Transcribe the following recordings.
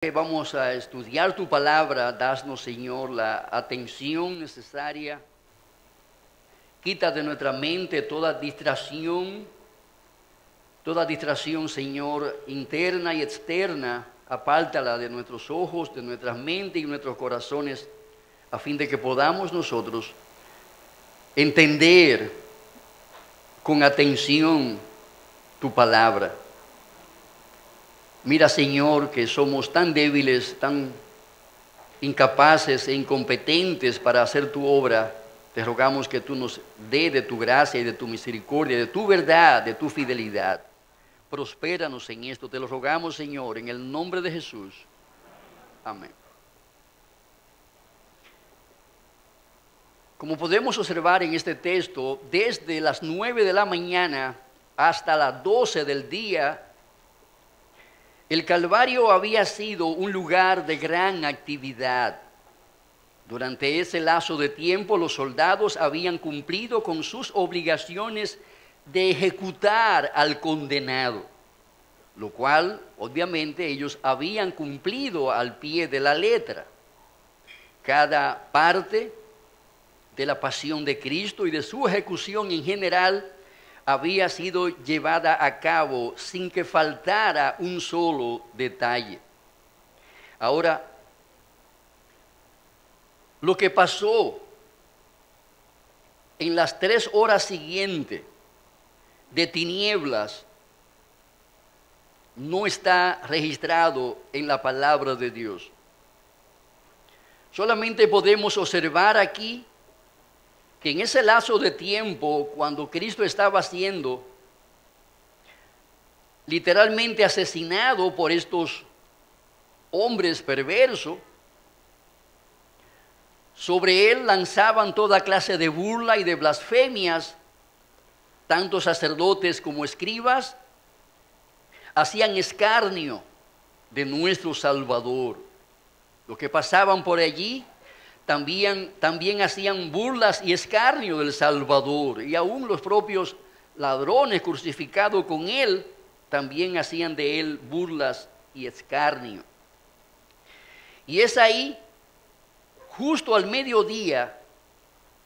Vamos a estudiar tu palabra, danos, Señor, la atención necesaria. Quita de nuestra mente toda distracción, Señor, interna y externa. Apártala de nuestros ojos, de nuestras mentes y nuestros corazones, a fin de que podamos nosotros entender con atención tu palabra. Mira, Señor, que somos tan débiles, tan incapaces e incompetentes para hacer tu obra. Te rogamos que tú nos dé de tu gracia y de tu misericordia, de tu verdad, de tu fidelidad. Prospéranos en esto, te lo rogamos, Señor, en el nombre de Jesús. Amén. Como podemos observar en este texto, desde las 9 de la mañana hasta las 12 del día, el Calvario había sido un lugar de gran actividad. Durante ese lapso de tiempo, los soldados habían cumplido con sus obligaciones de ejecutar al condenado, lo cual, obviamente, ellos habían cumplido al pie de la letra. Cada parte de la pasión de Cristo y de su ejecución en general había sido llevada a cabo sin que faltara un solo detalle. Ahora, lo que pasó en las 3 horas siguientes de tinieblas no está registrado en la palabra de Dios. Solamente podemos observar aquí que en ese lapso de tiempo, cuando Cristo estaba siendo literalmente asesinado por estos hombres perversos, sobre él lanzaban toda clase de burla y de blasfemias. Tanto sacerdotes como escribas hacían escarnio de nuestro Salvador. Los que pasaban por allí también hacían burlas y escarnio del Salvador, y aún los propios ladrones crucificados con él también hacían de él burlas y escarnio. Y es ahí, justo al mediodía,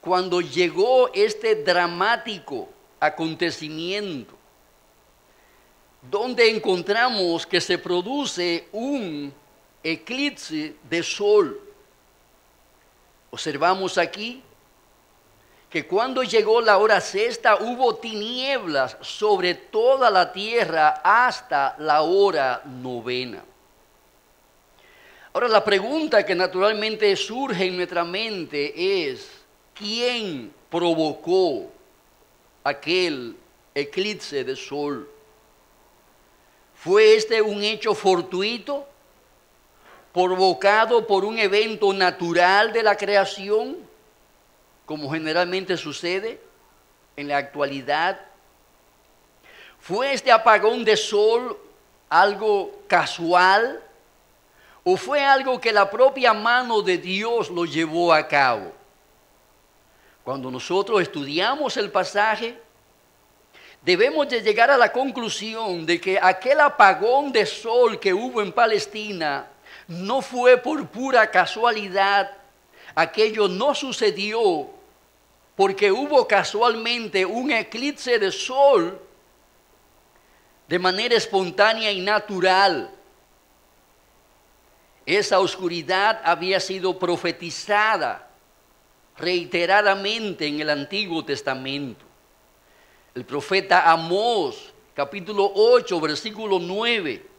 cuando llegó este dramático acontecimiento, donde encontramos que se produce un eclipse de sol. Observamos aquí que cuando llegó la hora sexta hubo tinieblas sobre toda la tierra hasta la hora novena. Ahora la pregunta que naturalmente surge en nuestra mente es: ¿quién provocó aquel eclipse de sol? ¿Fue este un hecho fortuito, provocado por un evento natural de la creación, como generalmente sucede en la actualidad? ¿Fue este apagón de sol algo casual o fue algo que la propia mano de Dios lo llevó a cabo? Cuando nosotros estudiamos el pasaje, debemos de llegar a la conclusión de que aquel apagón de sol que hubo en Palestina no fue por pura casualidad. Aquello no sucedió porque hubo casualmente un eclipse de sol de manera espontánea y natural. Esa oscuridad había sido profetizada reiteradamente en el Antiguo Testamento. El profeta Amós, capítulo 8, versículo 9,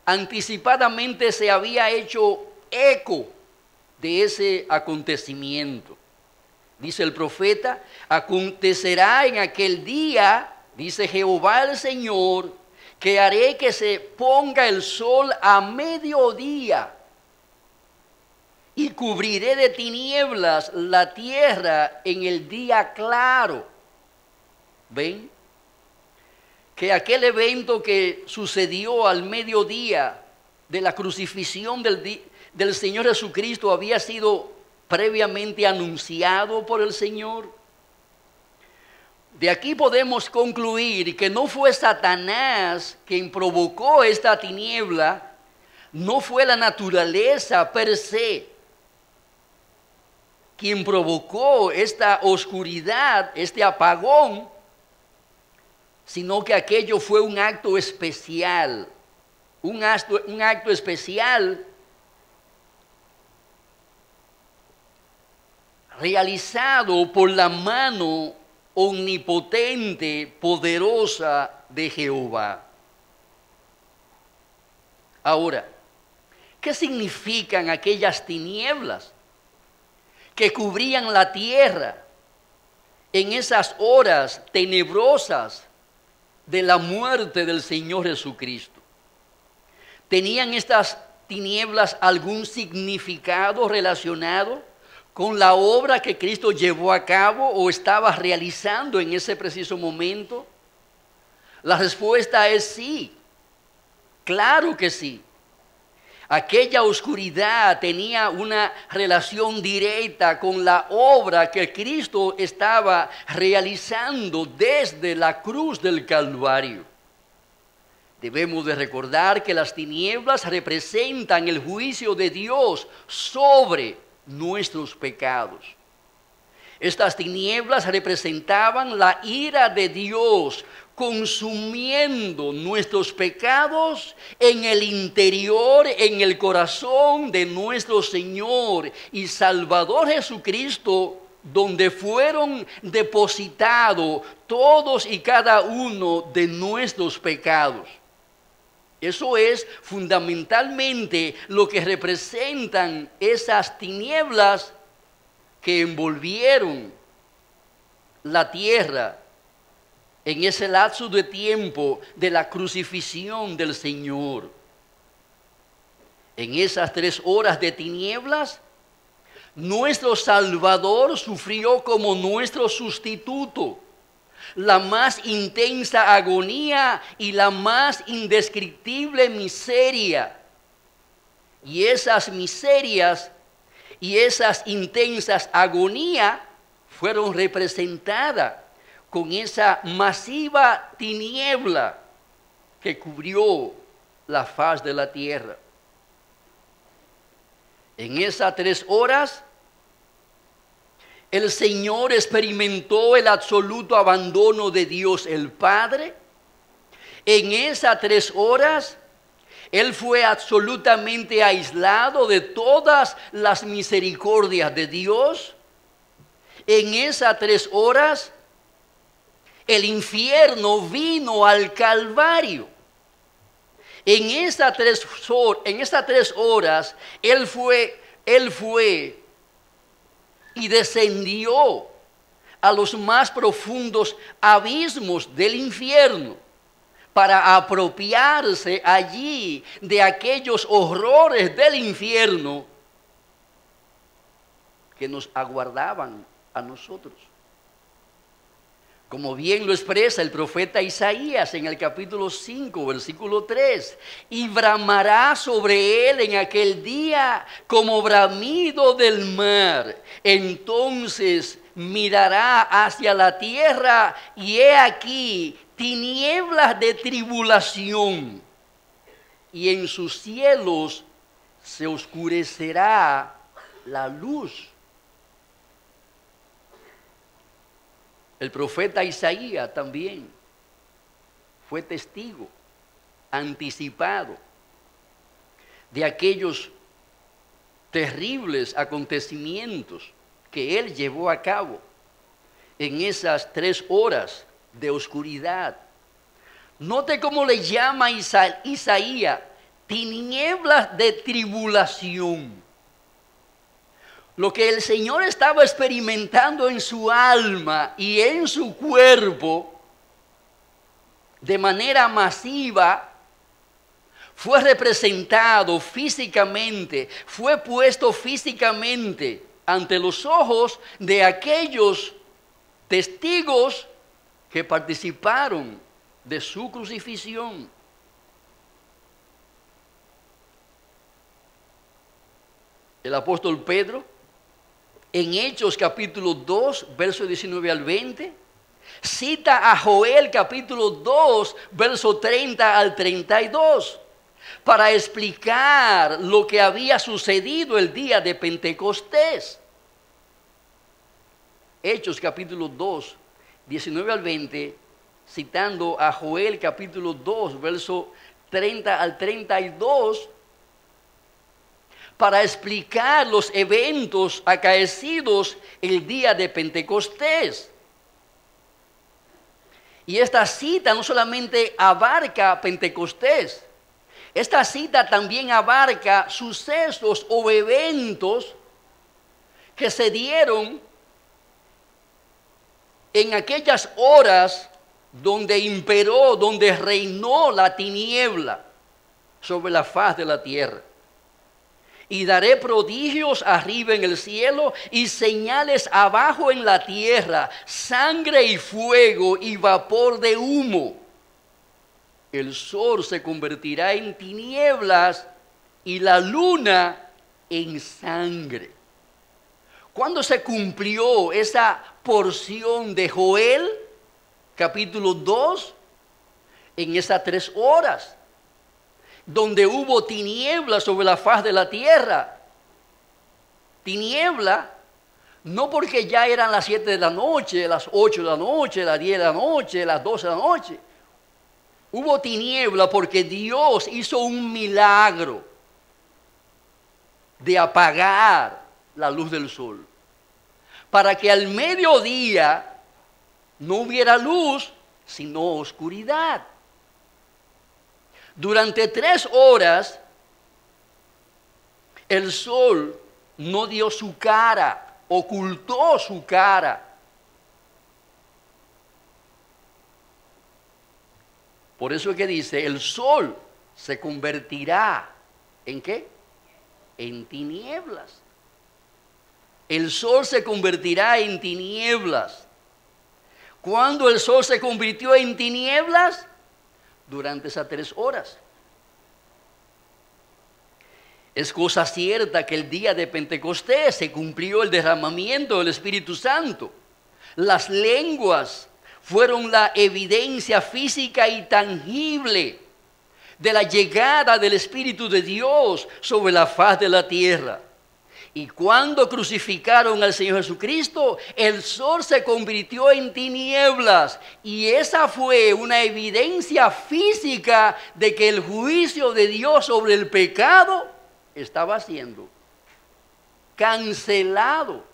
anticipadamente se había hecho eco de ese acontecimiento. Dice el profeta: acontecerá en aquel día, dice Jehová el Señor, que haré que se ponga el sol a mediodía y cubriré de tinieblas la tierra en el día claro. ¿Ven? Que aquel evento que sucedió al mediodía de la crucifixión del Señor Jesucristo había sido previamente anunciado por el Señor. De aquí podemos concluir que no fue Satanás quien provocó esta tiniebla, no fue la naturaleza per se quien provocó esta oscuridad, este apagón, sino que aquello fue un acto especial, un acto especial realizado por la mano omnipotente, poderosa de Jehová. Ahora, ¿qué significan aquellas tinieblas que cubrían la tierra en esas horas tenebrosas de la muerte del Señor Jesucristo? ¿Tenían estas tinieblas algún significado relacionado con la obra que Cristo llevó a cabo o estaba realizando en ese preciso momento? La respuesta es sí, claro que sí. Aquella oscuridad tenía una relación directa con la obra que Cristo estaba realizando desde la cruz del Calvario. Debemos de recordar que las tinieblas representan el juicio de Dios sobre nuestros pecados. Estas tinieblas representaban la ira de Dios consumiendo nuestros pecados en el interior, en el corazón de nuestro Señor y Salvador Jesucristo, donde fueron depositados todos y cada uno de nuestros pecados. Eso es fundamentalmente lo que representan esas tinieblas que envolvieron la tierra en ese lapso de tiempo de la crucifixión del Señor. En esas 3 horas de tinieblas, nuestro Salvador sufrió como nuestro sustituto la más intensa agonía y la más indescriptible miseria. Y esas miserias y esas intensas agonías fueron representadas con esa masiva tiniebla que cubrió la faz de la tierra. En esas 3 horas, el Señor experimentó el absoluto abandono de Dios el Padre. En esas 3 horas, Él fue absolutamente aislado de todas las misericordias de Dios. En esas 3 horas, el infierno vino al Calvario. En esas 3 horas, Él fue y descendió a los más profundos abismos del infierno para apropiarse allí de aquellos horrores del infierno que nos aguardaban a nosotros. Como bien lo expresa el profeta Isaías en el capítulo 5, versículo 3, y bramará sobre él en aquel día como bramido del mar. Entonces mirará hacia la tierra y he aquí tinieblas de tribulación, y en sus cielos se oscurecerá la luz. El profeta Isaías también fue testigo anticipado de aquellos terribles acontecimientos que él llevó a cabo en esas 3 horas de oscuridad. Note cómo le llama Isaías, tinieblas de tribulación. Lo que el Señor estaba experimentando en su alma y en su cuerpo de manera masiva fue representado físicamente, fue puesto físicamente ante los ojos de aquellos testigos que participaron de su crucifixión. El apóstol Pedro, en Hechos capítulo 2, verso 19 al 20, cita a Joel capítulo 2, verso 30 al 32, para explicar lo que había sucedido el día de Pentecostés. Hechos capítulo 2, 19 al 20, citando a Joel capítulo 2, verso 30 al 32, para explicar los eventos acaecidos el día de Pentecostés. Y esta cita no solamente abarca Pentecostés, esta cita también abarca sucesos o eventos que se dieron en aquellas horas donde imperó, donde reinó la tiniebla sobre la faz de la tierra. Y daré prodigios arriba en el cielo y señales abajo en la tierra, sangre y fuego y vapor de humo. El sol se convertirá en tinieblas y la luna en sangre. ¿Cuándo se cumplió esa porción de Joel, capítulo 2? En esas 3 horas. Donde hubo tiniebla sobre la faz de la tierra. Tiniebla, no porque ya eran las 7 de la noche, las 8 de la noche, las 10 de la noche, las 12 de la noche. Hubo tiniebla porque Dios hizo un milagro de apagar la luz del sol. Para que al mediodía no hubiera luz, sino oscuridad. Durante 3 horas, el sol no dio su cara, ocultó su cara. Por eso es que dice, el sol se convertirá ¿en qué? En tinieblas. El sol se convertirá en tinieblas. ¿Cuándo el sol se convirtió en tinieblas? Durante esas 3 horas. Es cosa cierta que el día de Pentecostés se cumplió el derramamiento del Espíritu Santo. Las lenguas fueron la evidencia física y tangible de la llegada del Espíritu de Dios sobre la faz de la tierra. Y cuando crucificaron al Señor Jesucristo, el sol se convirtió en tinieblas. Y esa fue una evidencia física de que el juicio de Dios sobre el pecado estaba siendo cancelado.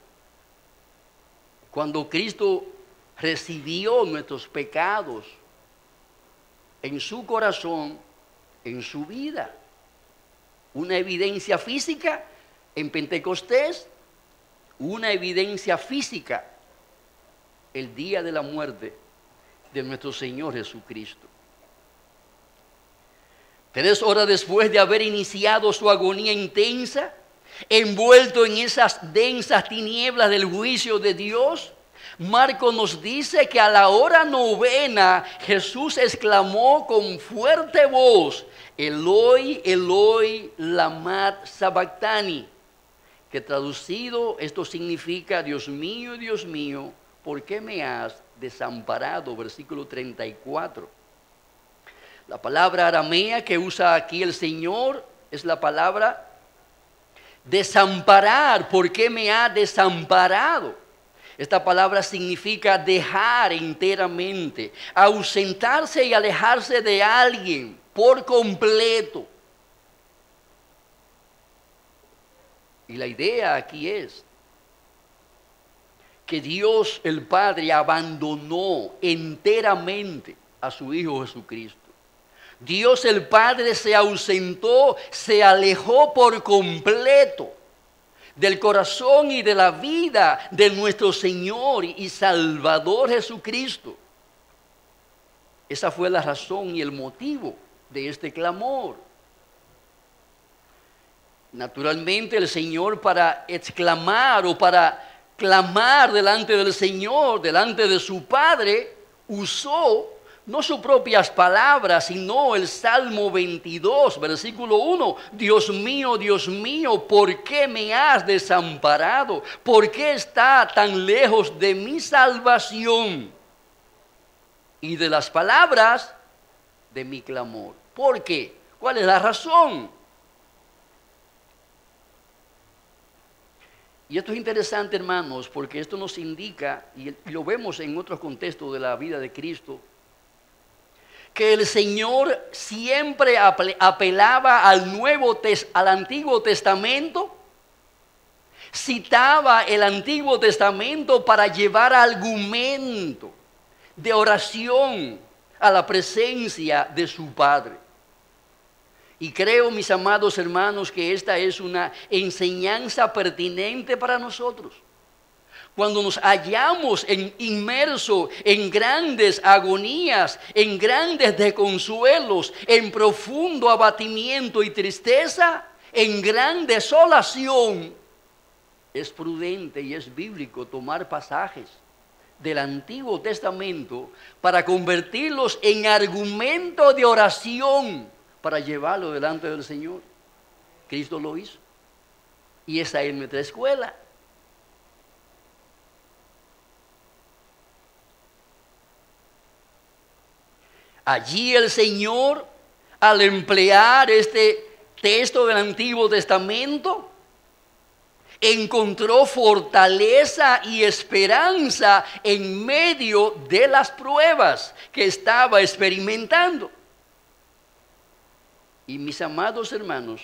Cuando Cristo recibió nuestros pecados en su corazón, en su vida. Una evidencia física en Pentecostés, una evidencia física el día de la muerte de nuestro Señor Jesucristo. 3 horas después de haber iniciado su agonía intensa, envuelto en esas densas tinieblas del juicio de Dios, Marcos nos dice que a la hora 9 Jesús exclamó con fuerte voz, Eloi, Eloi, lama sabactani, que traducido esto significa, Dios mío, ¿por qué me has desamparado? Versículo 34. La palabra aramea que usa aquí el Señor es la palabra desamparar. ¿Por qué me ha desamparado? Esta palabra significa dejar enteramente, ausentarse y alejarse de alguien por completo. Y la idea aquí es que Dios el Padre abandonó enteramente a su Hijo Jesucristo. Dios el Padre se ausentó, se alejó por completo del corazón y de la vida de nuestro Señor y Salvador Jesucristo. Esa fue la razón y el motivo de este clamor. Naturalmente el Señor, para exclamar o para clamar delante del Señor, delante de su Padre, usó no sus propias palabras, sino el Salmo 22, versículo 1. Dios mío, ¿por qué me has desamparado? ¿Por qué está tan lejos de mi salvación? Y de las palabras de mi clamor. ¿Por qué? ¿Cuál es la razón? Y esto es interesante, hermanos, porque esto nos indica, y lo vemos en otros contextos de la vida de Cristo, que el Señor siempre apelaba al Antiguo Testamento, citaba el Antiguo Testamento para llevar argumento de oración a la presencia de su Padre. Y creo, mis amados hermanos, que esta es una enseñanza pertinente para nosotros. Cuando nos hallamos inmersos en grandes agonías, en grandes desconsuelos, en profundo abatimiento y tristeza, en gran desolación, es prudente y es bíblico tomar pasajes del Antiguo Testamento para convertirlos en argumento de oración, para llevarlo delante del Señor. Cristo lo hizo. Y esa es nuestra escuela. Allí el Señor, al emplear este texto del Antiguo Testamento, encontró fortaleza y esperanza en medio de las pruebas que estaba experimentando. Y mis amados hermanos,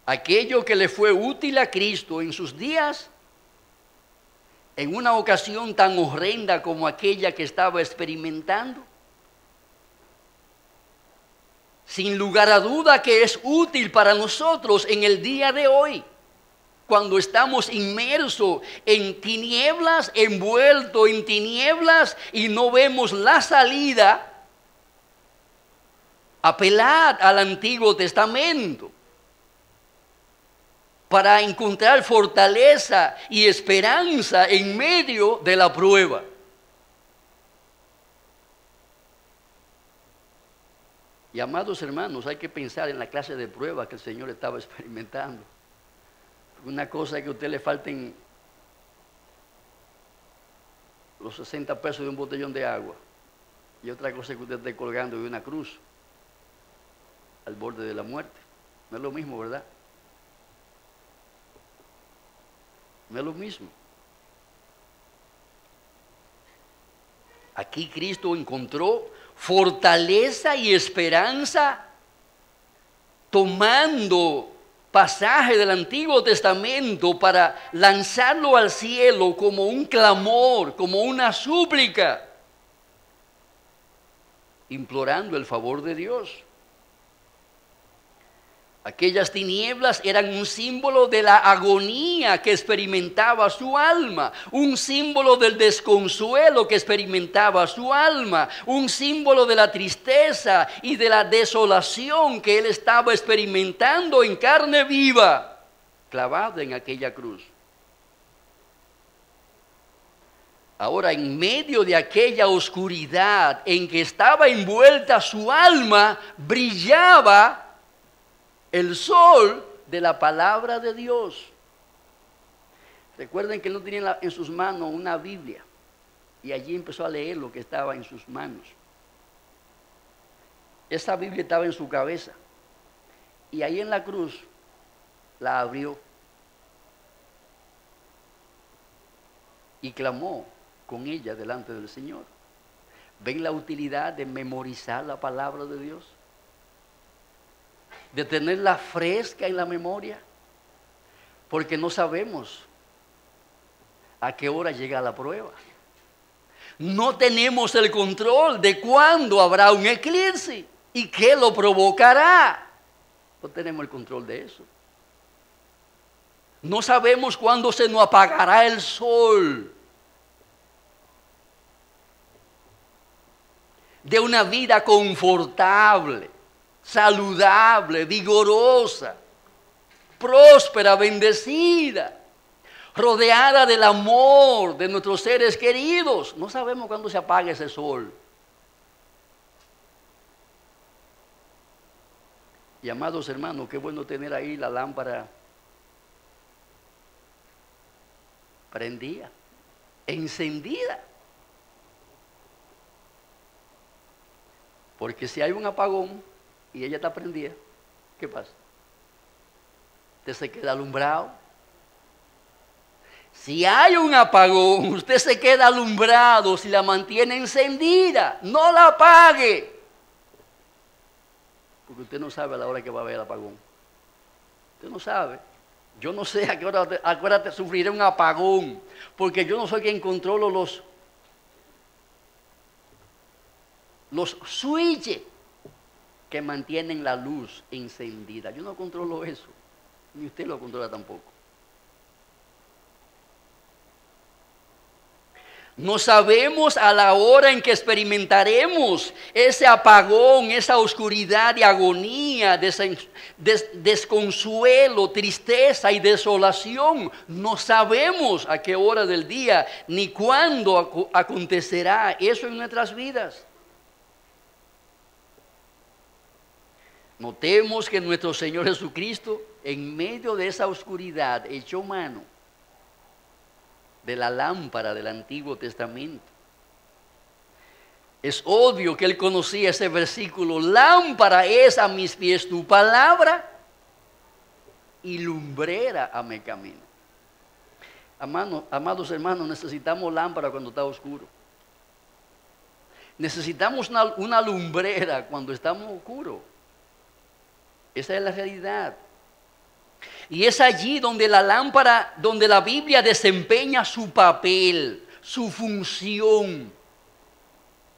aquello que le fue útil a Cristo en sus días, en una ocasión tan horrenda como aquella que estaba experimentando, sin lugar a duda que es útil para nosotros en el día de hoy, cuando estamos inmersos en tinieblas, envueltos en tinieblas y no vemos la salida. Apelad al Antiguo Testamento para encontrar fortaleza y esperanza en medio de la prueba. Y amados hermanos, hay que pensar en la clase de prueba que el Señor estaba experimentando. Una cosa es que a usted le falten los 60 pesos de un botellón de agua, y otra cosa es que usted esté colgando de una cruz al borde de la muerte. No es lo mismo, ¿verdad? No es lo mismo. Aquí Cristo encontró fortaleza y esperanza tomando pasaje del Antiguo Testamento para lanzarlo al cielo como un clamor, como una súplica, implorando el favor de Dios. Aquellas tinieblas eran un símbolo de la agonía que experimentaba su alma, un símbolo del desconsuelo que experimentaba su alma, un símbolo de la tristeza y de la desolación que él estaba experimentando en carne viva, clavado en aquella cruz. Ahora, en medio de aquella oscuridad en que estaba envuelta su alma, brillaba el sol de la palabra de Dios. Recuerden que él no tenía en sus manos una Biblia, y allí empezó a leer lo que estaba en sus manos. Esa Biblia estaba en su cabeza, y ahí en la cruz la abrió y clamó con ella delante del Señor. ¿Ven la utilidad de memorizar la palabra de Dios? De tenerla fresca en la memoria, porque no sabemos a qué hora llega la prueba. No tenemos el control de cuándo habrá un eclipse y qué lo provocará. No tenemos el control de eso. No sabemos cuándo se nos apagará el sol de una vida confortable, saludable, vigorosa, próspera, bendecida, rodeada del amor de nuestros seres queridos. No sabemos cuándo se apaga ese sol. Y amados hermanos, qué bueno tener ahí la lámpara prendida, encendida. Porque si hay un apagón, y ella está prendida, ¿qué pasa? Usted se queda alumbrado. Si hay un apagón, usted se queda alumbrado si la mantiene encendida. No la apague. Porque usted no sabe a la hora que va a haber el apagón. Usted no sabe. Yo no sé a qué hora te sufriré un apagón. Porque yo no soy quien controlo los switches que mantienen la luz encendida. Yo no controlo eso. Ni usted lo controla tampoco. No sabemos a la hora en que experimentaremos ese apagón, esa oscuridad y agonía, desconsuelo, tristeza y desolación. No sabemos a qué hora del día ni cuándo acontecerá eso en nuestras vidas. Notemos que nuestro Señor Jesucristo, en medio de esa oscuridad, echó mano de la lámpara del Antiguo Testamento. Es obvio que él conocía ese versículo: lámpara es a mis pies tu palabra y lumbrera a mi camino. Amados hermanos, necesitamos lámpara cuando está oscuro. Necesitamos una lumbrera cuando estamos oscuros. Esa es la realidad. Y es allí donde la lámpara, donde la Biblia desempeña su papel, su función,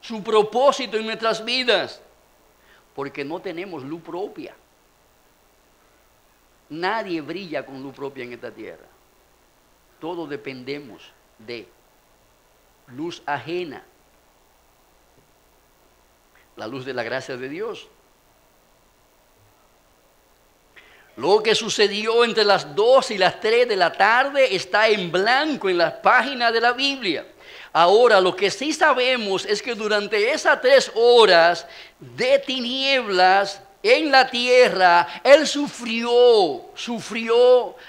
su propósito en nuestras vidas. Porque no tenemos luz propia. Nadie brilla con luz propia en esta tierra. Todos dependemos de luz ajena. La luz de la gracia de Dios. Lo que sucedió entre las 2 y las 3 de la tarde está en blanco en las páginas de la Biblia. Ahora, lo que sí sabemos es que durante esas 3 horas de tinieblas en la tierra, Él sufrió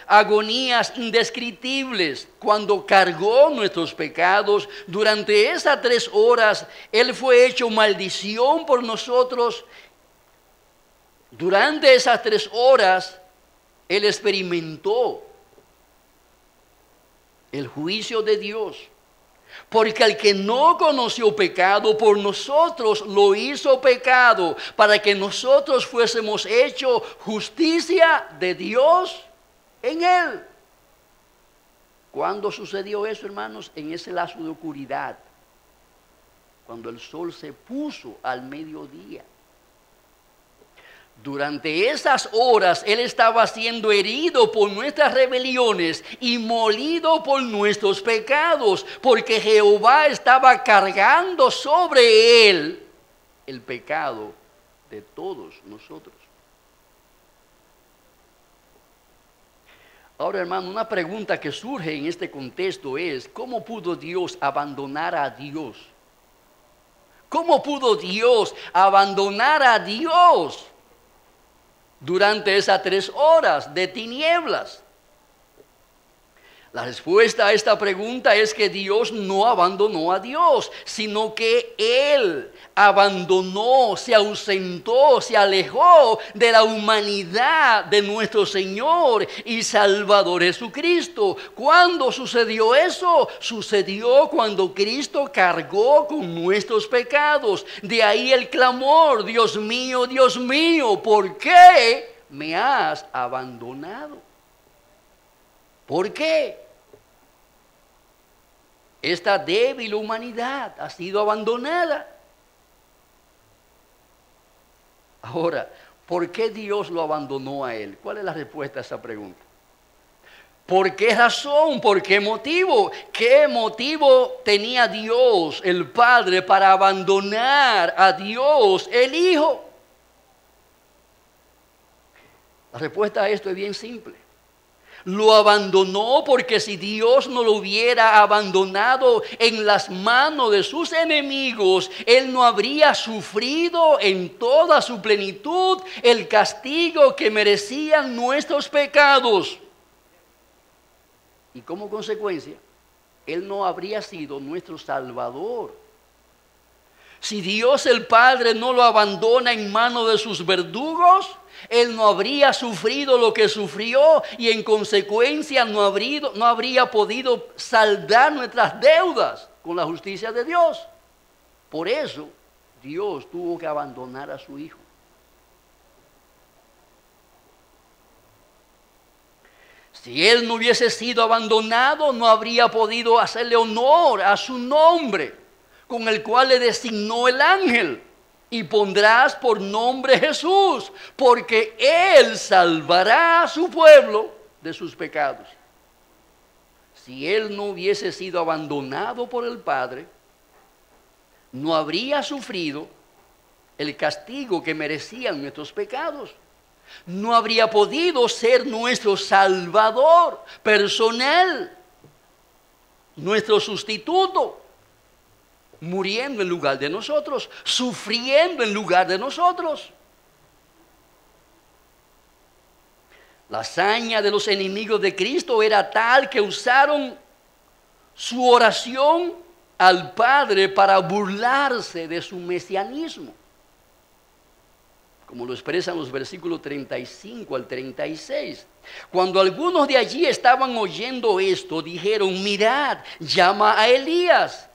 agonías indescriptibles cuando cargó nuestros pecados. Durante esas 3 horas, Él fue hecho maldición por nosotros. Durante esas 3 horas, Él experimentó el juicio de Dios. Porque al que no conoció pecado, por nosotros lo hizo pecado, para que nosotros fuésemos hechos justicia de Dios en Él. ¿Cuándo sucedió eso, hermanos? En ese lazo de oscuridad, cuando el sol se puso al mediodía. Durante esas horas Él estaba siendo herido por nuestras rebeliones y molido por nuestros pecados, porque Jehová estaba cargando sobre Él el pecado de todos nosotros. Ahora, hermano, una pregunta que surge en este contexto es: ¿cómo pudo Dios abandonar a Dios? ¿Cómo pudo Dios abandonar a Dios durante esas 3 horas de tinieblas? La respuesta a esta pregunta es que Dios no abandonó a Dios, sino que Él abandonó, se ausentó, se alejó de la humanidad de nuestro Señor y Salvador Jesucristo. ¿Cuándo sucedió eso? Sucedió cuando Cristo cargó con nuestros pecados. De ahí el clamor: Dios mío, ¿por qué me has abandonado? ¿Por qué? Esta débil humanidad ha sido abandonada. Ahora, ¿por qué Dios lo abandonó a él? ¿Cuál es la respuesta a esa pregunta? ¿Por qué razón? ¿Por qué motivo? ¿Qué motivo tenía Dios, el Padre, para abandonar a Dios, el Hijo? La respuesta a esto es bien simple. Lo abandonó porque si Dios no lo hubiera abandonado en las manos de sus enemigos, Él no habría sufrido en toda su plenitud el castigo que merecían nuestros pecados. Y como consecuencia, Él no habría sido nuestro Salvador. Si Dios el Padre no lo abandona en manos de sus verdugos, Él no habría sufrido lo que sufrió y en consecuencia no habría podido saldar nuestras deudas con la justicia de Dios. Por eso Dios tuvo que abandonar a su Hijo. Si Él no hubiese sido abandonado, no habría podido hacerle honor a su nombre, con el cual le designó el ángel. Y pondrás por nombre Jesús, porque Él salvará a su pueblo de sus pecados. Si Él no hubiese sido abandonado por el Padre, no habría sufrido el castigo que merecían nuestros pecados. No habría podido ser nuestro Salvador personal, nuestro sustituto, muriendo en lugar de nosotros, sufriendo en lugar de nosotros. La hazaña de los enemigos de Cristo era tal que usaron su oración al Padre para burlarse de su mesianismo, como lo expresan los versículos 35 al 36. Cuando algunos de allí estaban oyendo esto, dijeron: mirad, llama a Elías.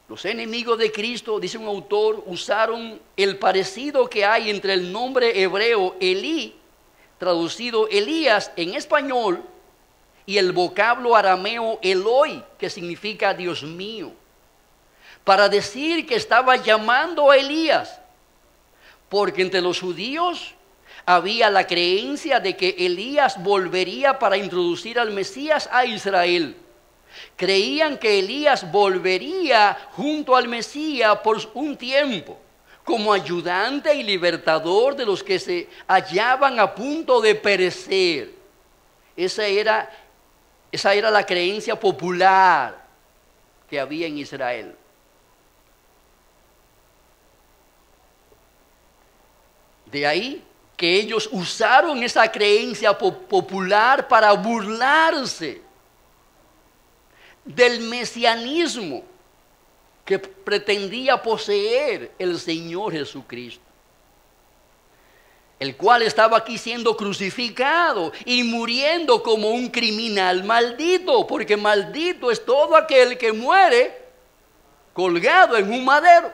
Los enemigos de Cristo, dice un autor, usaron el parecido que hay entre el nombre hebreo Elí, traducido Elías en español, y el vocablo arameo Eloi, que significa Dios mío, para decir que estaba llamando a Elías, porque entre los judíos había la creencia de que Elías volvería para introducir al Mesías a Israel. Creían que Elías volvería junto al Mesías por un tiempo, como ayudante y libertador de los que se hallaban a punto de perecer. Esa era la creencia popular que había en Israel. De ahí que ellos usaron esa creencia popular para burlarse del mesianismo que pretendía poseer el Señor Jesucristo, el cual estaba aquí siendo crucificado y muriendo como un criminal maldito, porque maldito es todo aquel que muere colgado en un madero.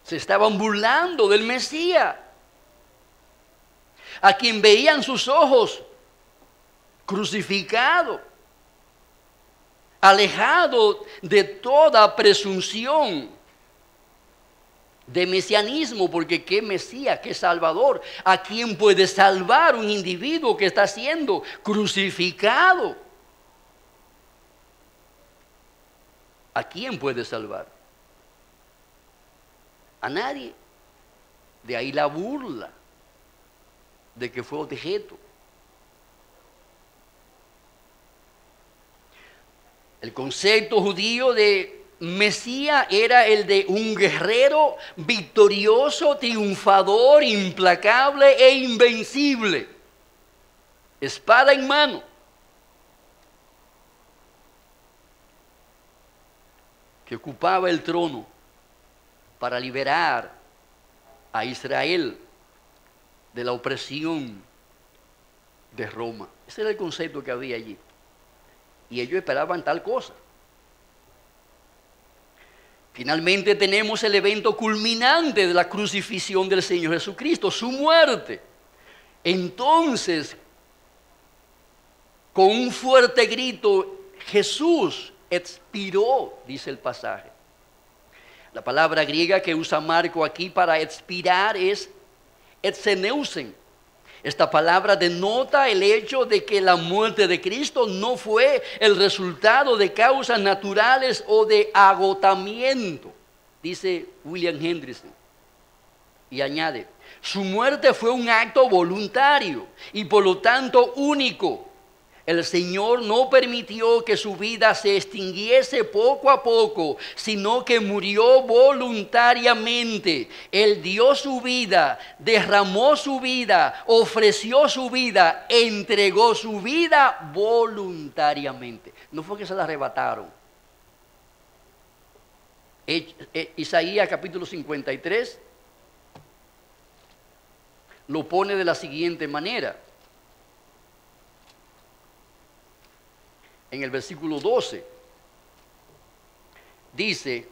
Se estaban burlando del Mesías, a quien veían sus ojos crucificado, alejado de toda presunción de mesianismo, porque qué Mesías, qué Salvador, ¿a quién puede salvar un individuo que está siendo crucificado? ¿A quién puede salvar? A nadie. De ahí la burla de que fue objeto. El concepto judío de Mesías era el de un guerrero victorioso, triunfador, implacable e invencible, espada en mano, que ocupaba el trono para liberar a Israel de la opresión de Roma. Ese era el concepto que había allí. Y ellos esperaban tal cosa. Finalmente tenemos el evento culminante de la crucifixión del Señor Jesucristo, su muerte. Entonces, con un fuerte grito, Jesús expiró, dice el pasaje. La palabra griega que usa Marco aquí para expirar es exeneusen. Esta palabra denota el hecho de que la muerte de Cristo no fue el resultado de causas naturales o de agotamiento, dice William Hendrickson. Y añade, su muerte fue un acto voluntario y por lo tanto único. El Señor no permitió que su vida se extinguiese poco a poco, sino que murió voluntariamente. Él dio su vida, derramó su vida, ofreció su vida, entregó su vida voluntariamente. No fue que se la arrebataron. Isaías capítulo 53 lo pone de la siguiente manera. En el versículo 12 dice: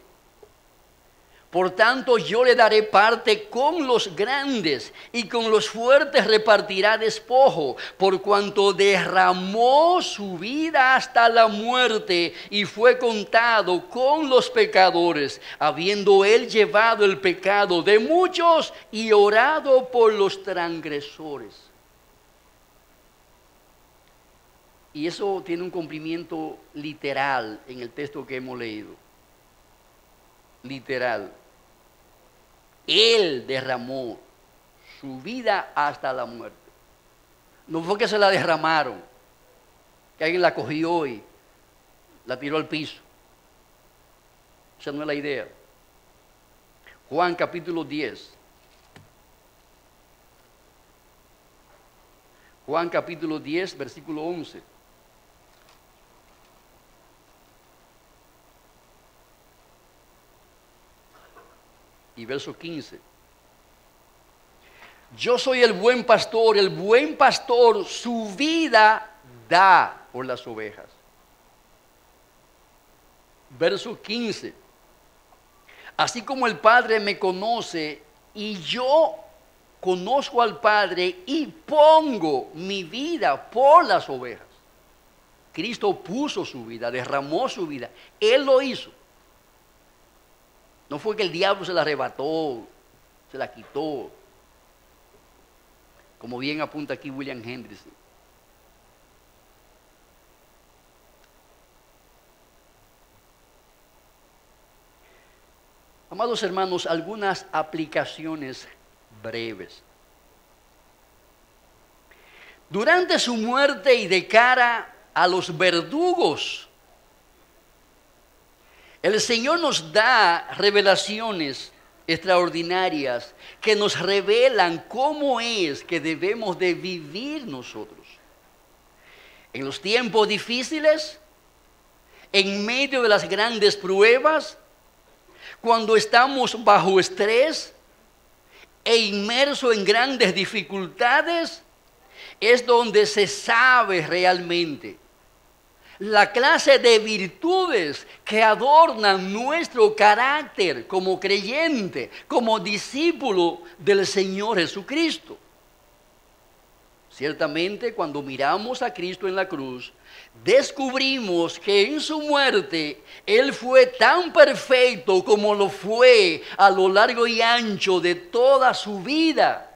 por tanto yo le daré parte con los grandes, y con los fuertes repartirá despojo, por cuanto derramó su vida hasta la muerte y fue contado con los pecadores, habiendo él llevado el pecado de muchos y orado por los transgresores. Y eso tiene un cumplimiento literal en el texto que hemos leído. Literal. Él derramó su vida hasta la muerte. No fue que se la derramaron, que alguien la cogió y la tiró al piso. Esa no es la idea. Juan capítulo 10. Juan capítulo 10, versículo 11. Y verso 15. Yo soy el buen pastor su vida da por las ovejas. Verso 15. Así como el Padre me conoce y yo conozco al Padre y pongo mi vida por las ovejas. Cristo puso su vida, derramó su vida. Él lo hizo. No fue que el diablo se la arrebató, se la quitó. Como bien apunta aquí William Hendrickson. Amados hermanos, algunas aplicaciones breves. Durante su muerte y de cara a los verdugos, el Señor nos da revelaciones extraordinarias que nos revelan cómo es que debemos de vivir nosotros. En los tiempos difíciles, en medio de las grandes pruebas, cuando estamos bajo estrés e inmersos en grandes dificultades, es donde se sabe realmente la clase de virtudes que adornan nuestro carácter como creyente, como discípulo del Señor Jesucristo. Ciertamente, cuando miramos a Cristo en la cruz, descubrimos que en su muerte Él fue tan perfecto como lo fue a lo largo y ancho de toda su vida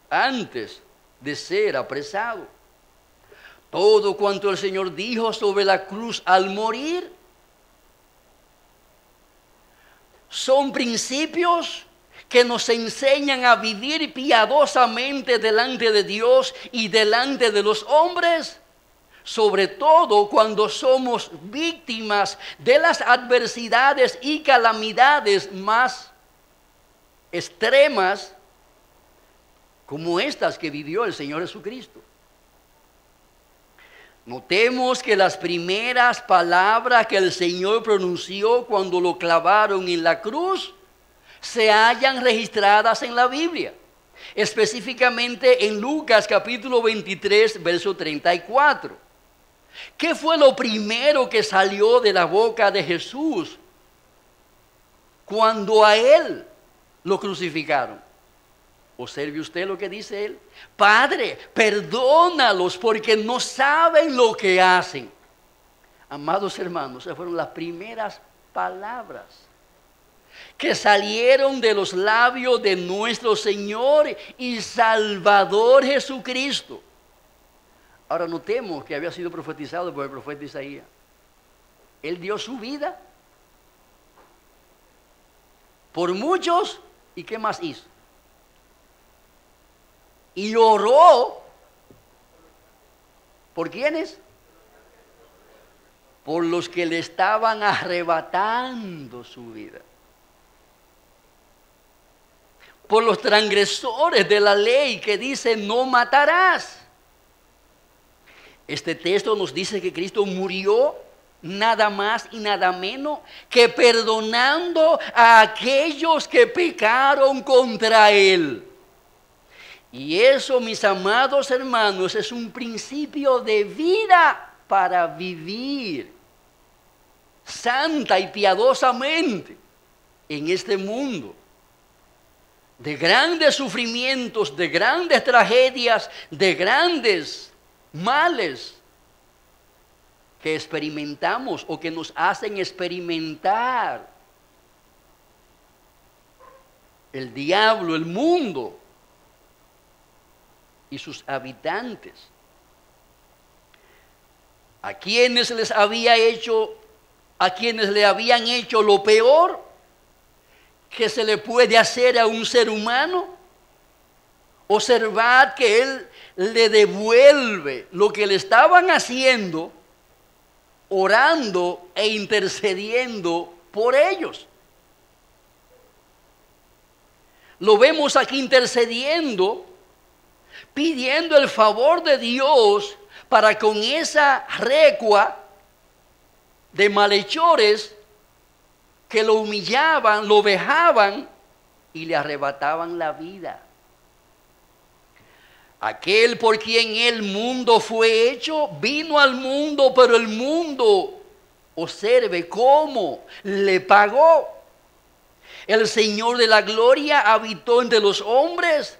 antes de ser apresado. Todo cuanto el Señor dijo sobre la cruz al morir son principios que nos enseñan a vivir piadosamente delante de Dios y delante de los hombres, sobre todo cuando somos víctimas de las adversidades y calamidades más extremas, como estas que vivió el Señor Jesucristo. Notemos que las primeras palabras que el Señor pronunció cuando lo clavaron en la cruz se hallan registradas en la Biblia, específicamente en Lucas capítulo 23, verso 34. ¿Qué fue lo primero que salió de la boca de Jesús cuando a Él lo crucificaron? Observe usted lo que dice Él. Padre, perdónalos porque no saben lo que hacen. Amados hermanos, esas fueron las primeras palabras que salieron de los labios de nuestro Señor y Salvador Jesucristo. Ahora notemos que había sido profetizado por el profeta Isaías. Él dio su vida por muchos. ¿Y qué más hizo? Y oró. ¿Por quiénes? Por los que le estaban arrebatando su vida. Por los transgresores de la ley que dice no matarás. Este texto nos dice que Cristo murió nada más y nada menos que perdonando a aquellos que pecaron contra Él. Y eso, mis amados hermanos, es un principio de vida para vivir santa y piadosamente en este mundo. De grandes sufrimientos, de grandes tragedias, de grandes males que experimentamos o que nos hacen experimentar el diablo, el mundo y sus habitantes. A quienes le habían hecho lo peor que se le puede hacer a un ser humano, observad que Él le devuelve lo que le estaban haciendo, orando e intercediendo por ellos. Lo vemos aquí intercediendo, pidiendo el favor de Dios para con esa recua de malhechores que lo humillaban, lo vejaban y le arrebataban la vida. Aquel por quien el mundo fue hecho, vino al mundo, pero el mundo, observe cómo le pagó. El Señor de la gloria habitó entre los hombres,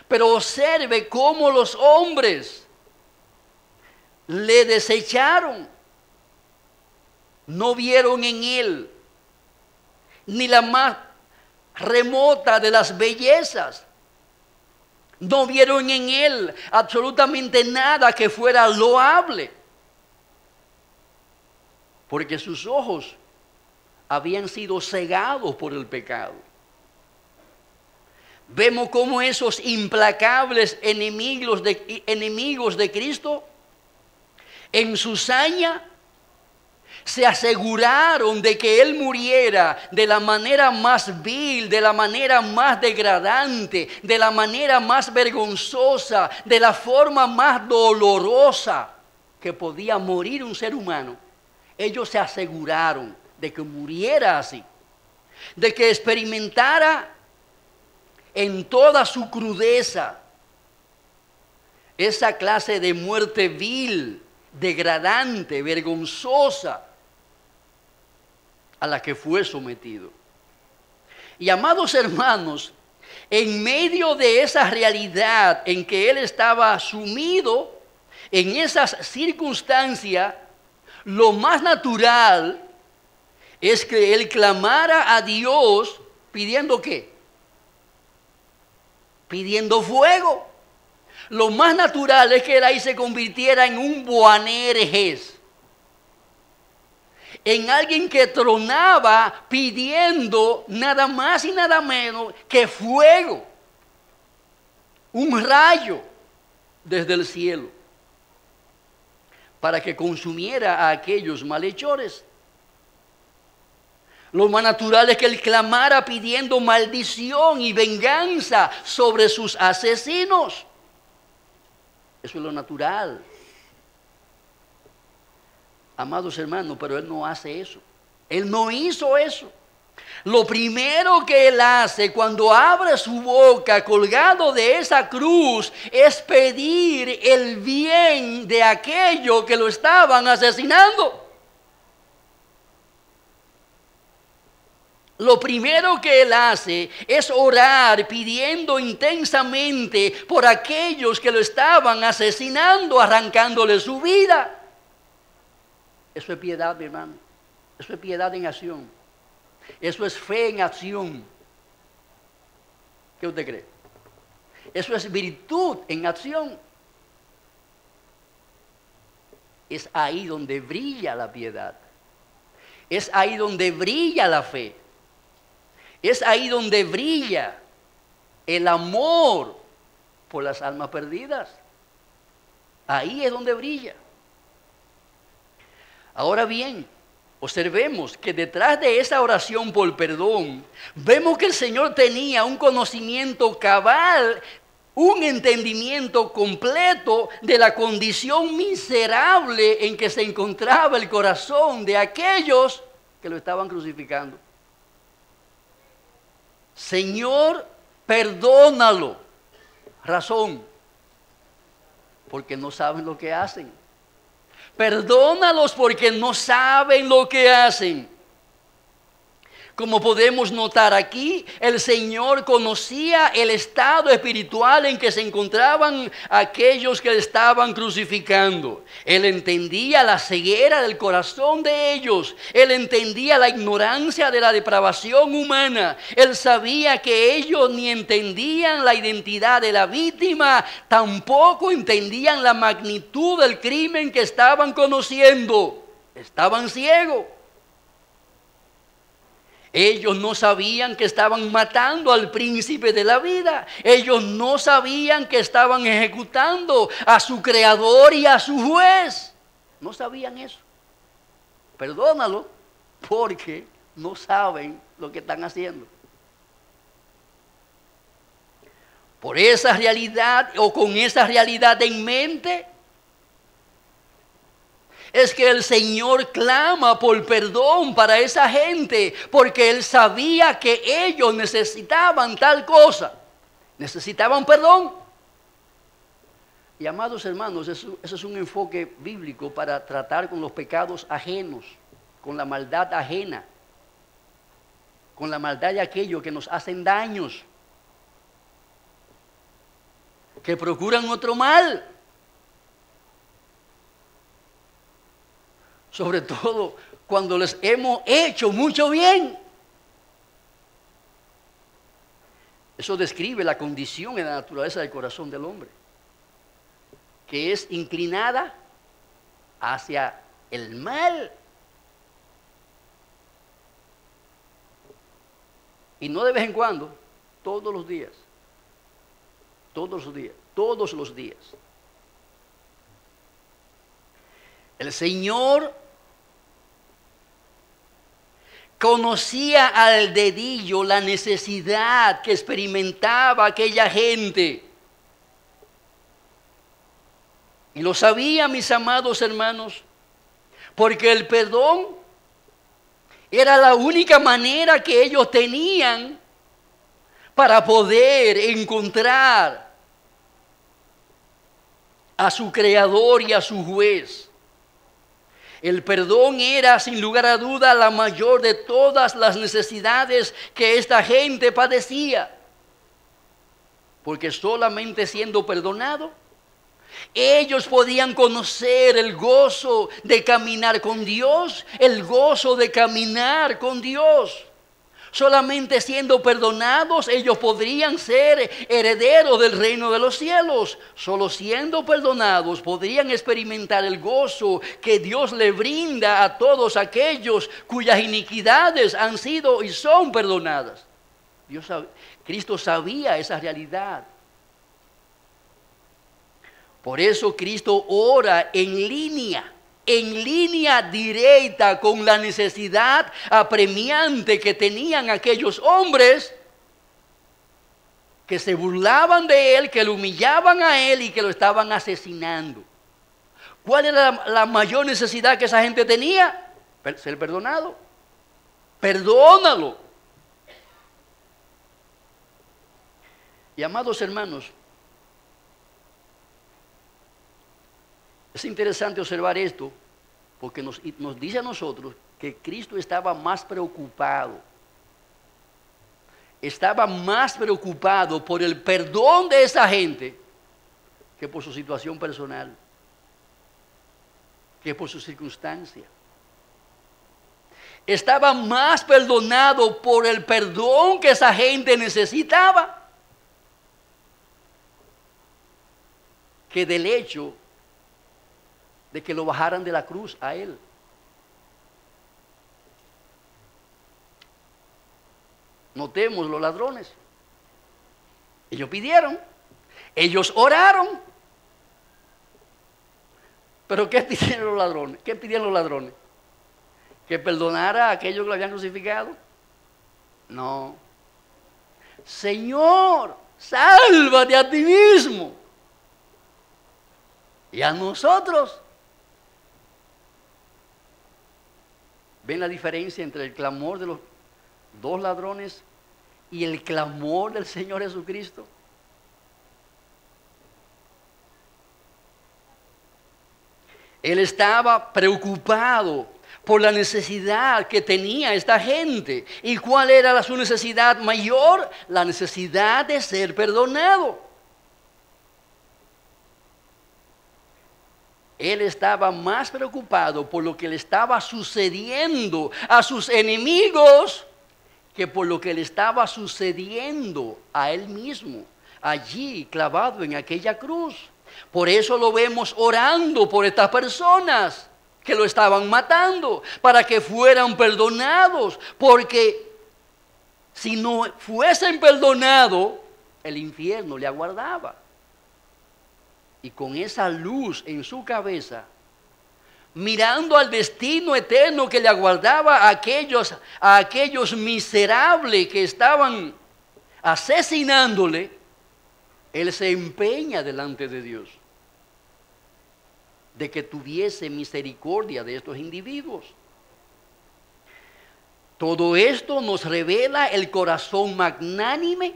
pero observe cómo los hombres le desecharon. No vieron en Él ni la más remota de las bellezas. No vieron en Él absolutamente nada que fuera loable, porque sus ojos habían sido cegados por el pecado. Vemos cómo esos implacables enemigos de Cristo, en su saña, se aseguraron de que Él muriera de la manera más vil, de la manera más degradante, de la manera más vergonzosa, de la forma más dolorosa que podía morir un ser humano. Ellos se aseguraron de que muriera así, de que experimentara en toda su crudeza esa clase de muerte vil, degradante, vergonzosa, a la que fue sometido. Y amados hermanos, en medio de esa realidad en que Él estaba sumido, en esas circunstancias, lo más natural es que Él clamara a Dios pidiendo ¿qué? Pidiendo fuego. Lo más natural es que Él ahí se convirtiera en un Boanerges, en alguien que tronaba pidiendo nada más y nada menos que fuego, un rayo desde el cielo, para que consumiera a aquellos malhechores. Lo más natural es que Él clamara pidiendo maldición y venganza sobre sus asesinos. Eso es lo natural. Amados hermanos, pero Él no hace eso. Él no hizo eso. Lo primero que Él hace cuando abre su boca colgado de esa cruz es pedir el bien de aquellos que lo estaban asesinando. Lo primero que Él hace es orar pidiendo intensamente por aquellos que lo estaban asesinando, arrancándole su vida. Eso es piedad, mi hermano. Eso es piedad en acción. Eso es fe en acción. ¿Qué usted cree? Eso es virtud en acción. Es ahí donde brilla la piedad. Es ahí donde brilla la fe. Es ahí donde brilla el amor por las almas perdidas. Ahí es donde brilla. Ahora bien, observemos que detrás de esa oración por perdón, vemos que el Señor tenía un conocimiento cabal un entendimiento completo de la condición miserable en que se encontraba el corazón de aquellos que lo estaban crucificando. Señor, perdónalo. Razón, porque no saben lo que hacen. Perdónalos porque no saben lo que hacen. Como podemos notar aquí, el Señor conocía el estado espiritual en que se encontraban aquellos que estaban crucificando. Él entendía la ceguera del corazón de ellos. Él entendía la ignorancia de la depravación humana. Él sabía que ellos ni entendían la identidad de la víctima, tampoco entendían la magnitud del crimen que estaban conociendo. Estaban ciegos. Ellos no sabían que estaban matando al príncipe de la vida. Ellos no sabían que estaban ejecutando a su creador y a su juez. No sabían eso. Perdónalo porque no saben lo que están haciendo. Por esa realidad o con esa realidad en mente, es que el Señor clama por perdón para esa gente, porque Él sabía que ellos necesitaban tal cosa, necesitaban perdón. Y amados hermanos, eso es un enfoque bíblico para tratar con los pecados ajenos, con la maldad ajena, con la maldad de aquellos que nos hacen daños, que procuran otro mal. Sobre todo cuando les hemos hecho mucho bien. Eso describe la condición y la naturaleza del corazón del hombre, que es inclinada hacia el mal. Y no de vez en cuando, todos los días. Todos los días, todos los días. El Señor conocía al dedillo la necesidad que experimentaba aquella gente. Y lo sabía, mis amados hermanos, porque el perdón era la única manera que ellos tenían para poder encontrar a su creador y a su juez. El perdón era, sin lugar a duda, la mayor de todas las necesidades que esta gente padecía. Porque solamente siendo perdonado, ellos podían conocer el gozo de caminar con Dios, el gozo de caminar con Dios. Solamente siendo perdonados ellos podrían ser herederos del reino de los cielos. Solo siendo perdonados podrían experimentar el gozo que Dios le brinda a todos aquellos cuyas iniquidades han sido y son perdonadas. Cristo sabía esa realidad. Por eso Cristo ora en línea directa con la necesidad apremiante que tenían aquellos hombres que se burlaban de Él, que lo humillaban a Él y que lo estaban asesinando. ¿Cuál era la mayor necesidad que esa gente tenía? Ser perdonado. Perdónalo. Y amados hermanos, es interesante observar esto, porque nos dice a nosotros que Cristo estaba más preocupado. Estaba más preocupado por el perdón de esa gente que por su situación personal, que por su circunstancia. Estaba más perdonado por el perdón que esa gente necesitaba que del hecho de que lo bajaran de la cruz a Él. Notemos los ladrones. Ellos pidieron, ellos oraron. Pero ¿qué pidieron los ladrones? ¿Qué pidieron los ladrones? ¿Que perdonara a aquellos que lo habían crucificado? No. Señor, Sálvate a ti mismo. Y a nosotros. ¿Ven la diferencia entre el clamor de los dos ladrones y el clamor del Señor Jesucristo? Él estaba preocupado por la necesidad que tenía esta gente. ¿Y cuál era su necesidad mayor? La necesidad de ser perdonado. Él estaba más preocupado por lo que le estaba sucediendo a sus enemigos que por lo que le estaba sucediendo a él mismo, allí clavado en aquella cruz. Por eso lo vemos orando por estas personas que lo estaban matando, para que fueran perdonados, porque si no fuesen perdonados, el infierno le aguardaba. Y con esa luz en su cabeza, mirando al destino eterno que le aguardaba a aquellos miserables que estaban asesinándole, él se empeña delante de Dios de que tuviese misericordia de estos individuos. Todo esto nos revela el corazón magnánime,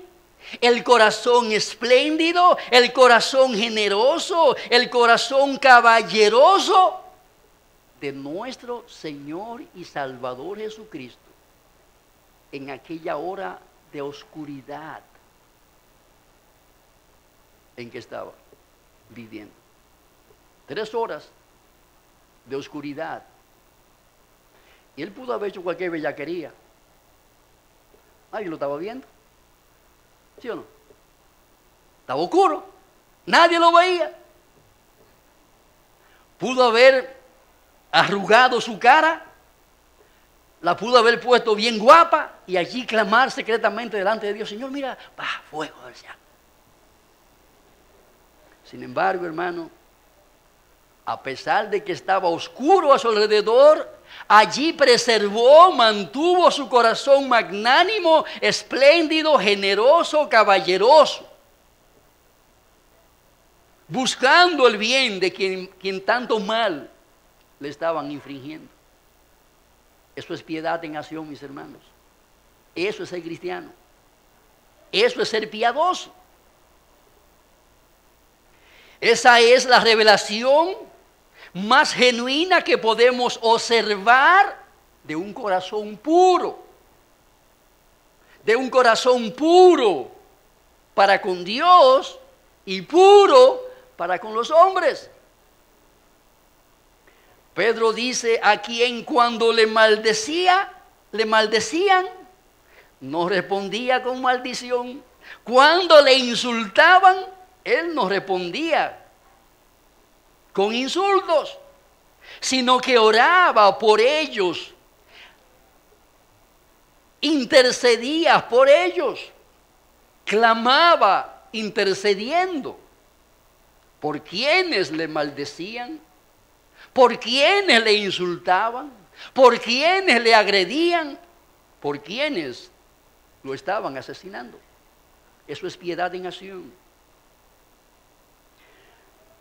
el corazón espléndido, el corazón generoso, el corazón caballeroso de nuestro Señor y Salvador Jesucristo en aquella hora de oscuridad en que estaba viviendo. 3 horas de oscuridad. Y él pudo haber hecho cualquier bellaquería. Nadie lo estaba viendo. ¿Sí o no? Estaba oscuro. Nadie lo veía. Pudo haber arrugado su cara. La pudo haber puesto bien guapa. Y allí clamar secretamente delante de Dios: Señor, mira, fuego del cielo. Sin embargo, hermano, a pesar de que estaba oscuro a su alrededor, allí preservó, mantuvo su corazón magnánimo, espléndido, generoso, caballeroso, buscando el bien de quien tanto mal le estaban infringiendo. Eso es piedad en acción, mis hermanos. Eso es ser cristiano. Eso es ser piadoso. Esa es la revelación más genuina que podemos observar de un corazón puro. De un corazón puro para con Dios y puro para con los hombres. Pedro dice: a quien cuando le maldecían, no respondía con maldición. Cuando le insultaban, él no respondía con insultos, sino que oraba por ellos, intercedía por ellos, clamaba intercediendo por quienes le maldecían, por quienes le insultaban, por quienes le agredían, por quienes lo estaban asesinando. Eso es piedad en acción.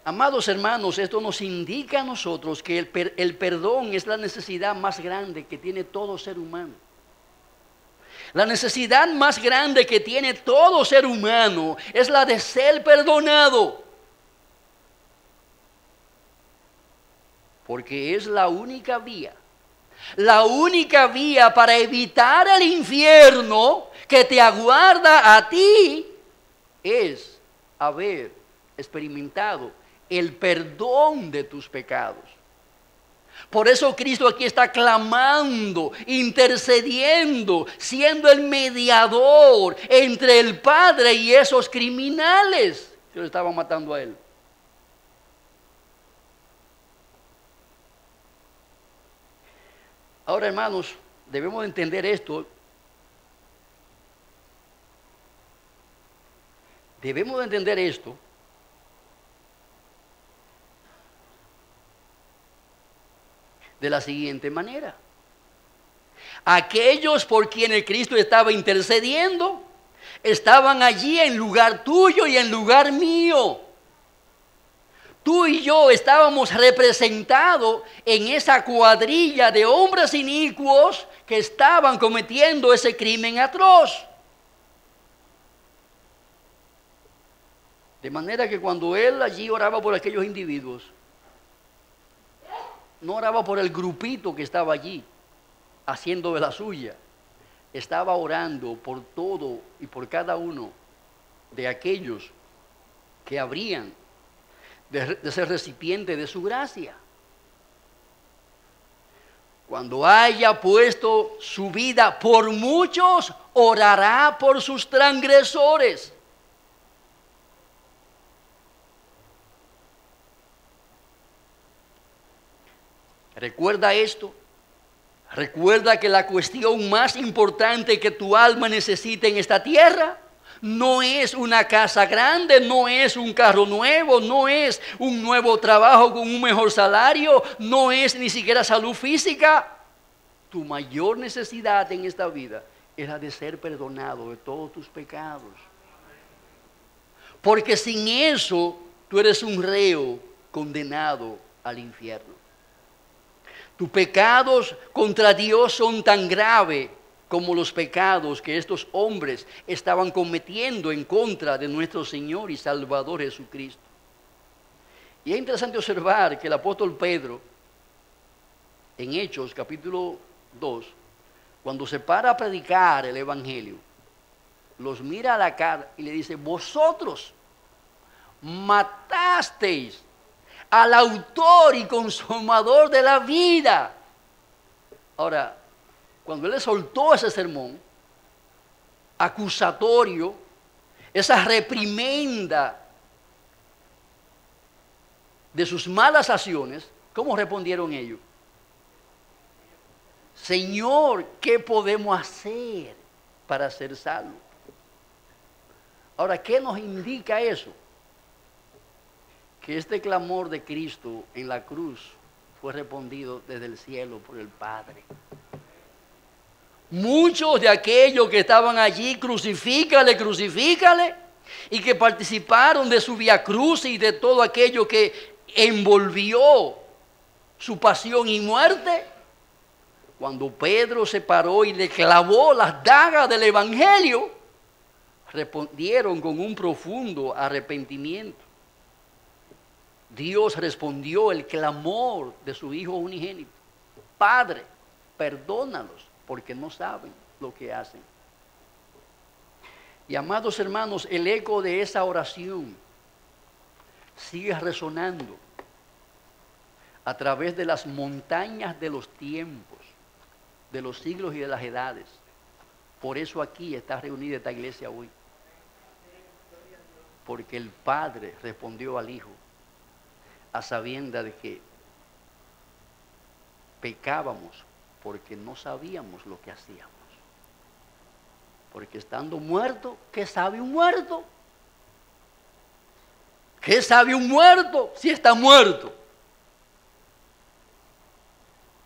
Amados hermanos, esto nos indica a nosotros que el perdón es la necesidad más grande que tiene todo ser humano. La necesidad más grande que tiene todo ser humano es la de ser perdonado. Porque es la única vía para evitar el infierno que te aguarda a ti, es haber experimentado el perdón de tus pecados. Por eso Cristo aquí está clamando, intercediendo, siendo el mediador entre el Padre y esos criminales que lo estaban matando a él. Ahora, hermanos, debemos entender esto. Debemos entender esto de la siguiente manera: aquellos por quienes Cristo estaba intercediendo estaban allí en lugar tuyo y en lugar mío. Tú y yo estábamos representados en esa cuadrilla de hombres inicuos que estaban cometiendo ese crimen atroz. De manera que cuando él allí oraba por aquellos individuos, no oraba por el grupito que estaba allí, haciendo de la suya. Estaba orando por todo y por cada uno de aquellos que habrían de ser recipiente de su gracia. Cuando haya puesto su vida por muchos, orará por sus transgresores. Recuerda esto. Recuerda que la cuestión más importante que tu alma necesita en esta tierra no es una casa grande, no es un carro nuevo, no es un nuevo trabajo con un mejor salario, no es ni siquiera salud física. Tu mayor necesidad en esta vida es la de ser perdonado de todos tus pecados. Porque sin eso tú eres un reo condenado al infierno. Tus pecados contra Dios son tan graves como los pecados que estos hombres estaban cometiendo en contra de nuestro Señor y Salvador Jesucristo. Y es interesante observar que el apóstol Pedro, en Hechos capítulo 2, cuando se para a predicar el Evangelio, los mira a la cara y le dice: vosotros matasteis al autor y consumador de la vida. Ahora, cuando él le soltó ese sermón acusatorio, esa reprimenda de sus malas acciones, ¿cómo respondieron ellos? Señor, ¿qué podemos hacer para ser salvos? Ahora, ¿qué nos indica eso? Que este clamor de Cristo en la cruz fue respondido desde el cielo por el Padre. Muchos de aquellos que estaban allí, crucifícale, crucifícale, y que participaron de su vía cruz y de todo aquello que envolvió su pasión y muerte, cuando Pedro se paró y le clavó las dagas del Evangelio, respondieron con un profundo arrepentimiento. Dios respondió el clamor de su Hijo unigénito: Padre, perdónalos, porque no saben lo que hacen. Y amados hermanos, el eco de esa oración sigue resonando a través de las montañas de los tiempos, de los siglos y de las edades. Por eso aquí está reunida esta iglesia hoy. Porque el Padre respondió al Hijo a sabiendas de que pecábamos porque no sabíamos lo que hacíamos. Porque estando muerto, ¿qué sabe un muerto? ¿Qué sabe un muerto si está muerto?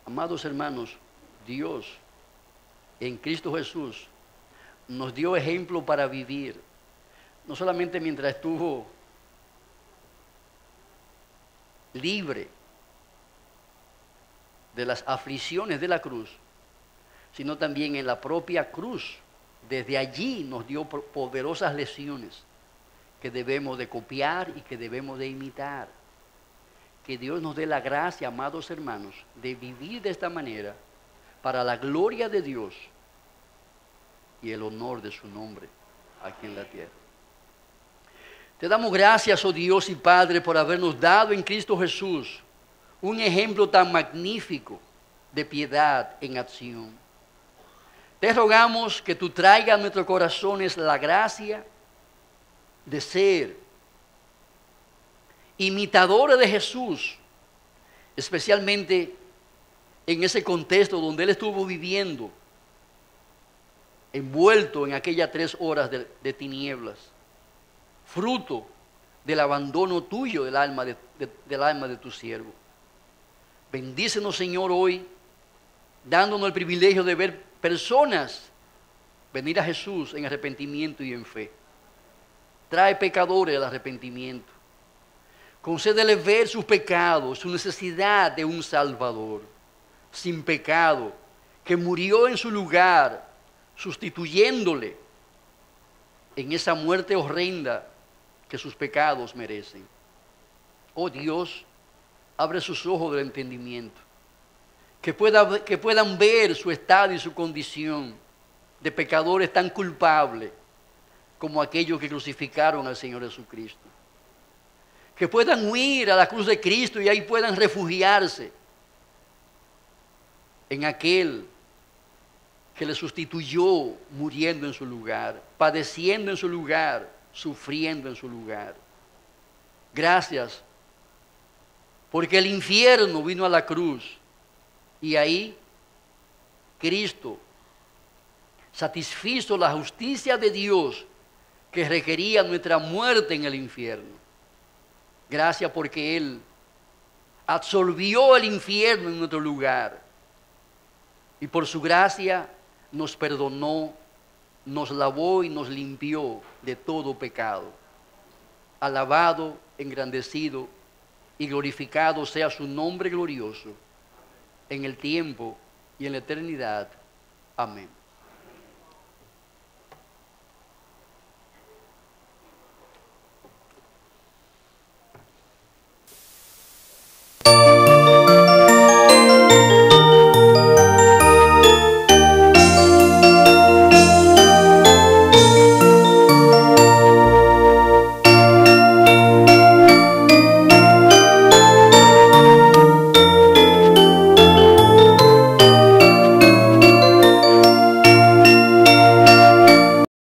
Amados hermanos, Dios en Cristo Jesús nos dio ejemplo para vivir, no solamente mientras estuvo libre de las aflicciones de la cruz, sino también en la propia cruz. Desde allí nos dio poderosas lecciones que debemos de copiar y que debemos de imitar. Que Dios nos dé la gracia, amados hermanos, de vivir de esta manera para la gloria de Dios y el honor de su nombre aquí en la tierra. Te damos gracias, oh Dios y Padre, por habernos dado en Cristo Jesús un ejemplo tan magnífico de piedad en acción. Te rogamos que tú traigas a nuestros corazones la gracia de ser imitadores de Jesús, especialmente en ese contexto donde Él estuvo viviendo, envuelto en aquellas 3 horas de tinieblas, fruto del abandono tuyo del alma de tu siervo. Bendícenos, Señor, hoy, dándonos el privilegio de ver personas venir a Jesús en arrepentimiento y en fe. Trae pecadores al arrepentimiento. Concédele ver sus pecados, su necesidad de un Salvador sin pecado, que murió en su lugar, sustituyéndole en esa muerte horrenda que sus pecados merecen. Oh Dios, abre sus ojos del entendimiento, que puedan ver su estado y su condición de pecadores tan culpables como aquellos que crucificaron al Señor Jesucristo. Que puedan huir a la cruz de Cristo y ahí puedan refugiarse en aquel que le sustituyó muriendo en su lugar, padeciendo en su lugar, sufriendo en su lugar. Gracias, porque el infierno vino a la cruz y ahí Cristo satisfizo la justicia de Dios que requería nuestra muerte en el infierno. Gracias porque Él absolvió el infierno en nuestro lugar y por su gracia nos perdonó, nos lavó y nos limpió de todo pecado. Alabado, engrandecido y glorificado sea su nombre glorioso en el tiempo y en la eternidad. Amén.